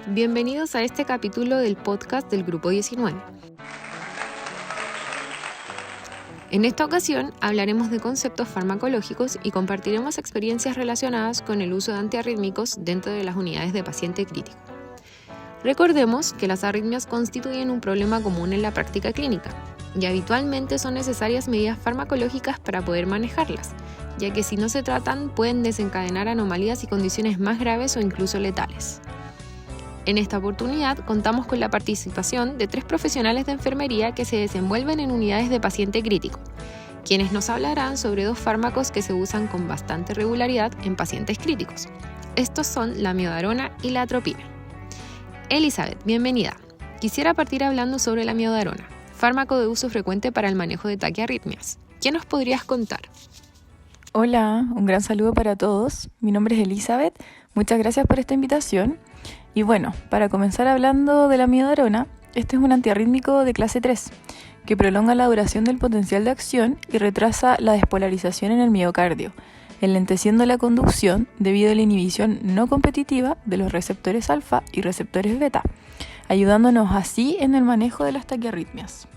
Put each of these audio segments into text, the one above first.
Bienvenidos a este capítulo del podcast del Grupo 19. En esta ocasión hablaremos de conceptos farmacológicos y compartiremos experiencias relacionadas con el uso de antiarrítmicos dentro de las unidades de paciente crítico. Recordemos que las arritmias constituyen un problema común en la práctica clínica y habitualmente son necesarias medidas farmacológicas para poder manejarlas, ya que si no se tratan pueden desencadenar anomalías y condiciones más graves o incluso letales. En esta oportunidad contamos con la participación de 3 profesionales de enfermería que se desenvuelven en unidades de paciente crítico, quienes nos hablarán sobre 2 fármacos que se usan con bastante regularidad en pacientes críticos. Estos son la amiodarona y la atropina. Elizabeth, bienvenida. Quisiera partir hablando sobre la amiodarona, fármaco de uso frecuente para el manejo de taquiarritmias. ¿Qué nos podrías contar? Hola, un gran saludo para todos. Mi nombre es Elizabeth. Muchas gracias por esta invitación. Y bueno, para comenzar hablando de la amiodarona, este es un antiarrítmico de clase 3, que prolonga la duración del potencial de acción y retrasa la despolarización en el miocardio, enlenteciendo la conducción debido a la inhibición no competitiva de los receptores alfa y receptores beta, ayudándonos así en el manejo de las taquiarritmias.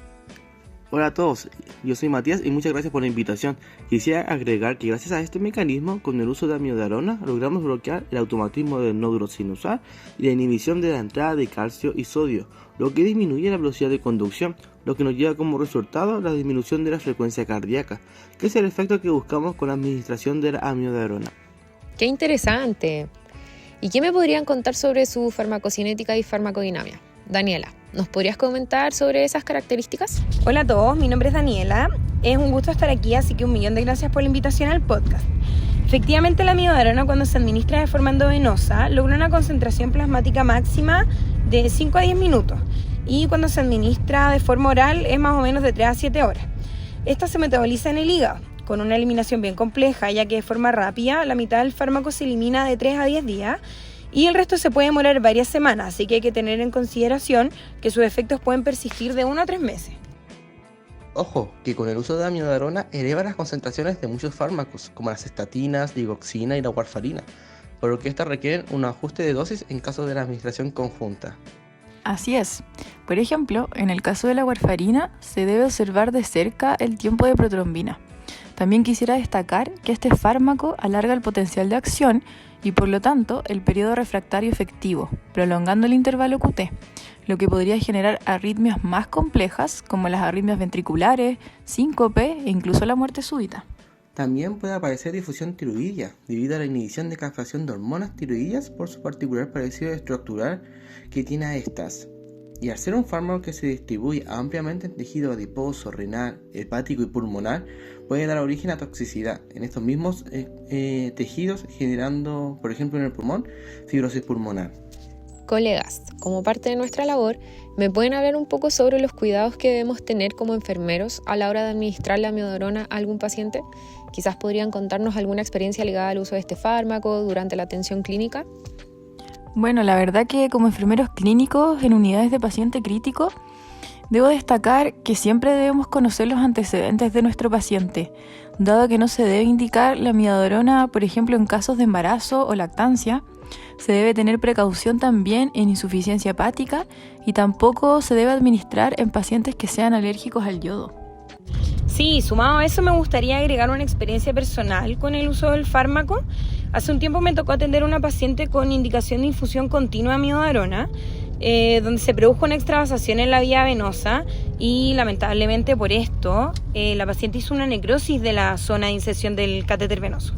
Hola a todos, yo soy Matías y muchas gracias por la invitación. Quisiera agregar que gracias a este mecanismo, con el uso de amiodarona, logramos bloquear el automatismo del nódulo sinusal y la inhibición de la entrada de calcio y sodio, lo que disminuye la velocidad de conducción, lo que nos lleva como resultado la disminución de la frecuencia cardíaca, que es el efecto que buscamos con la administración de la amiodarona. ¡Qué interesante! ¿Y qué me podrían contar sobre su farmacocinética y farmacodinamia? Daniela, ¿nos podrías comentar sobre esas características? Hola a todos, mi nombre es Daniela. Es un gusto estar aquí, así que 1.000.000 de gracias por la invitación al podcast. Efectivamente, la amiodarona, cuando se administra de forma endovenosa, logra una concentración plasmática máxima de 5 a 10 minutos. Y cuando se administra de forma oral es más o menos de 3 a 7 horas. Esta se metaboliza en el hígado, con una eliminación bien compleja, ya que de forma rápida la mitad del fármaco se elimina de 3 a 10 días, y el resto se puede demorar varias semanas, así que hay que tener en consideración que sus efectos pueden persistir de 1 a 3 meses. Ojo, que con el uso de amiodarona eleva las concentraciones de muchos fármacos, como las estatinas, digoxina y la warfarina, por lo que estas requieren un ajuste de dosis en caso de la administración conjunta. Así es. Por ejemplo, en el caso de la warfarina, se debe observar de cerca el tiempo de protrombina. También quisiera destacar que este fármaco alarga el potencial de acción y por lo tanto el periodo refractario efectivo, prolongando el intervalo QT, lo que podría generar arritmias más complejas como las arritmias ventriculares, síncope e incluso la muerte súbita. También puede aparecer difusión tiroidea debido a la inhibición de captación de hormonas tiroideas por su particular parecido estructural que tiene a estas. Y al ser un fármaco que se distribuye ampliamente en tejido adiposo, renal, hepático y pulmonar, puede dar origen a toxicidad en estos mismos tejidos, generando, por ejemplo en el pulmón, fibrosis pulmonar. Colegas, como parte de nuestra labor, ¿me pueden hablar un poco sobre los cuidados que debemos tener como enfermeros a la hora de administrar la amiodarona a algún paciente? Quizás podrían contarnos alguna experiencia ligada al uso de este fármaco durante la atención clínica. Bueno, la verdad que como enfermeros clínicos en unidades de paciente crítico, debo destacar que siempre debemos conocer los antecedentes de nuestro paciente, dado que no se debe indicar la amiodarona, por ejemplo, en casos de embarazo o lactancia. Se debe tener precaución también en insuficiencia hepática y tampoco se debe administrar en pacientes que sean alérgicos al yodo. Sí, sumado a eso me gustaría agregar una experiencia personal con el uso del fármaco. Hace un tiempo me tocó atender a una paciente con indicación de infusión continua de amiodarona, donde se produjo una extravasación en la vía venosa y lamentablemente por esto la paciente hizo una necrosis de la zona de inserción del catéter venoso.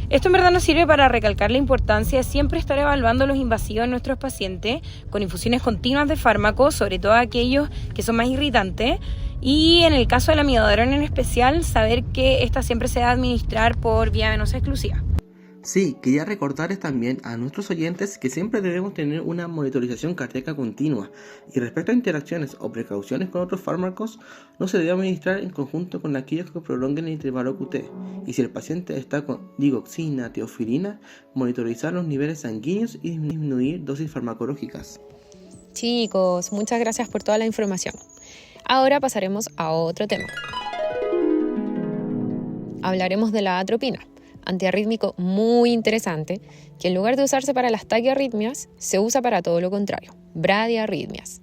Esto en verdad nos sirve para recalcar la importancia de siempre estar evaluando los invasivos en nuestros pacientes con infusiones continuas de fármacos, sobre todo aquellos que son más irritantes, y en el caso de la amiodarona en especial, saber que esta siempre se debe administrar por vía venosa exclusiva. Sí, quería recordarles también a nuestros oyentes que siempre debemos tener una monitorización cardíaca continua y respecto a interacciones o precauciones con otros fármacos, no se debe administrar en conjunto con aquellos que prolonguen el intervalo QT y si el paciente está con digoxina, teofilina, monitorizar los niveles sanguíneos y disminuir dosis farmacológicas. Chicos, muchas gracias por toda la información. Ahora pasaremos a otro tema. Hablaremos de la atropina, antiarrítmico muy interesante, que en lugar de usarse para las taquiarritmias, se usa para todo lo contrario, bradiarritmias.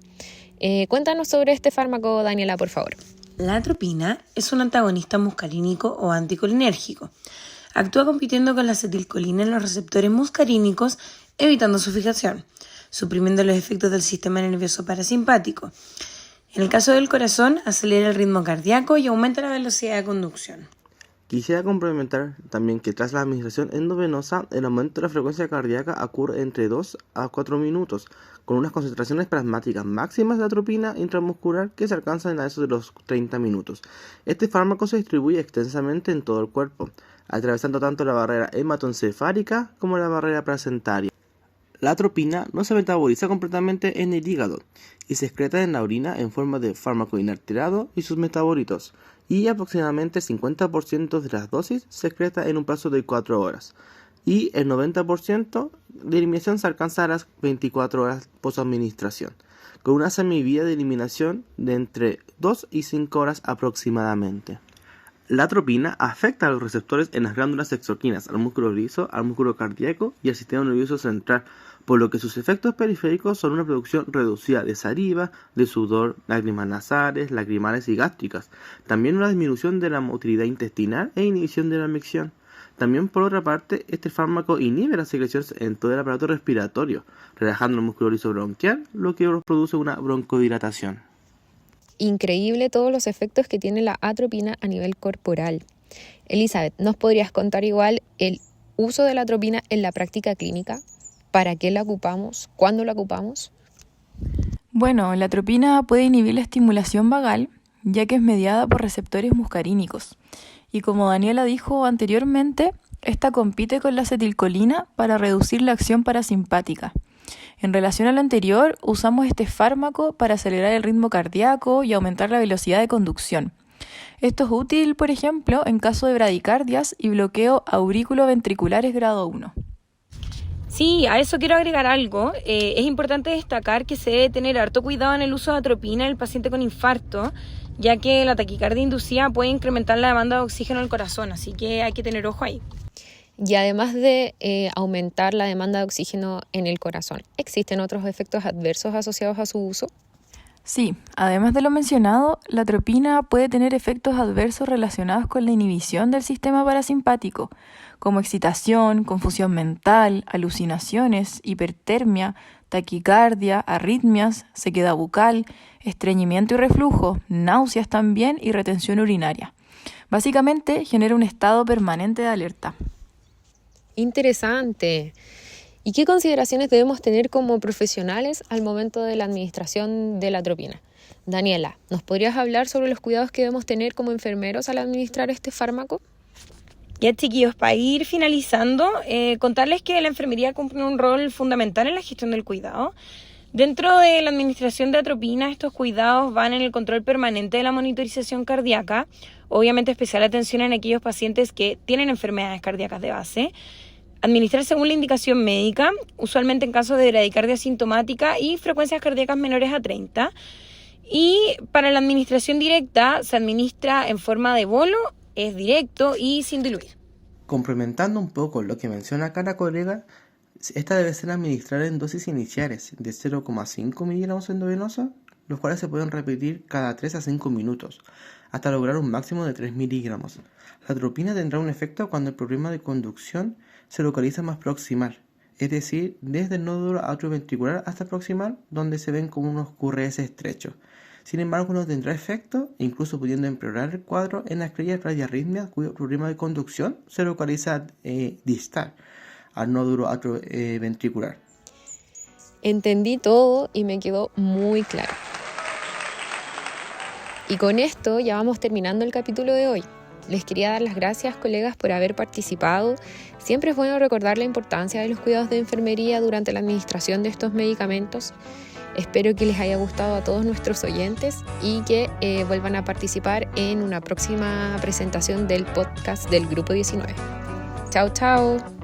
Cuéntanos sobre este fármaco, Daniela, por favor. La atropina es un antagonista muscarínico o anticolinérgico. Actúa compitiendo con la acetilcolina en los receptores muscarínicos, evitando su fijación, suprimiendo los efectos del sistema nervioso parasimpático. En el caso del corazón, acelera el ritmo cardíaco y aumenta la velocidad de conducción. Quisiera complementar también que tras la administración endovenosa, el aumento de la frecuencia cardíaca ocurre entre 2 a 4 minutos, con unas concentraciones plasmáticas máximas de atropina intramuscular que se alcanzan a eso de los 30 minutos. Este fármaco se distribuye extensamente en todo el cuerpo, atravesando tanto la barrera hematoencefálica como la barrera placentaria. La atropina no se metaboliza completamente en el hígado y se excreta en la orina en forma de fármaco inalterado y sus metabolitos, y aproximadamente el 50% de las dosis se excreta en un plazo de 4 horas, y el 90% de eliminación se alcanza a las 24 horas post-administración, con una semivía de eliminación de entre 2 y 5 horas aproximadamente. La atropina afecta a los receptores en las glándulas exocrinas, al músculo liso, al músculo cardíaco y al sistema nervioso central, por lo que sus efectos periféricos son una producción reducida de saliva, de sudor, lágrimas nasales, lacrimales y gástricas, también una disminución de la motilidad intestinal e inhibición de la micción. También, por otra parte, este fármaco inhibe las secreciones en todo el aparato respiratorio, relajando el músculo liso bronquial, lo que produce una broncodilatación. Increíble todos los efectos que tiene la atropina a nivel corporal. Elizabeth, ¿nos podrías contar igual el uso de la atropina en la práctica clínica? ¿Para qué la ocupamos? ¿Cuándo la ocupamos? Bueno, la atropina puede inhibir la estimulación vagal, ya que es mediada por receptores muscarínicos. Y como Daniela dijo anteriormente, esta compite con la acetilcolina para reducir la acción parasimpática. En relación a lo anterior, usamos este fármaco para acelerar el ritmo cardíaco y aumentar la velocidad de conducción. Esto es útil, por ejemplo, en caso de bradicardias y bloqueo aurículo-ventriculares grado 1. Sí, a eso quiero agregar algo. Es importante destacar que se debe tener harto cuidado en el uso de atropina en el paciente con infarto, ya que la taquicardia inducida puede incrementar la demanda de oxígeno al corazón, así que hay que tener ojo ahí. Y además de aumentar la demanda de oxígeno en el corazón, ¿existen otros efectos adversos asociados a su uso? Sí, además de lo mencionado, la atropina puede tener efectos adversos relacionados con la inhibición del sistema parasimpático, como excitación, confusión mental, alucinaciones, hipertermia, taquicardia, arritmias, sequedad bucal, estreñimiento y reflujo, náuseas también y retención urinaria. Básicamente genera un estado permanente de alerta. Interesante. ¿Y qué consideraciones debemos tener como profesionales al momento de la administración de la atropina? Daniela, ¿nos podrías hablar sobre los cuidados que debemos tener como enfermeros al administrar este fármaco? Ya, chiquillos, para ir finalizando, contarles que la enfermería cumple un rol fundamental en la gestión del cuidado. Dentro de la administración de atropina, estos cuidados van en el control permanente de la monitorización cardíaca, obviamente especial atención en aquellos pacientes que tienen enfermedades cardíacas de base, administrar según la indicación médica, usualmente en casos de bradicardia sintomática y frecuencias cardíacas menores a 30. Y para la administración directa se administra en forma de bolo, es directo y sin diluir. Complementando un poco lo que menciona acá la colega, esta debe ser administrada en dosis iniciales de 0,5 miligramos endovenosa, los cuales se pueden repetir cada 3 a 5 minutos, hasta lograr un máximo de 3 miligramos. La atropina tendrá un efecto cuando el problema de conducción se localiza más proximal, es decir, desde el nódulo atrioventricular hasta proximal, donde se ven como unos QRS estrechos. Sin embargo, no tendrá efecto, incluso pudiendo empeorar el cuadro en aquellas bradiarritmias cuyo problema de conducción se localiza distal al nódulo atrioventricular. Entendí todo y me quedó muy claro. Y con esto ya vamos terminando el capítulo de hoy. Les quería dar las gracias, colegas, por haber participado. Siempre es bueno recordar la importancia de los cuidados de enfermería durante la administración de estos medicamentos. Espero que les haya gustado a todos nuestros oyentes y que vuelvan a participar en una próxima presentación del podcast del Grupo 19. Chao, chao.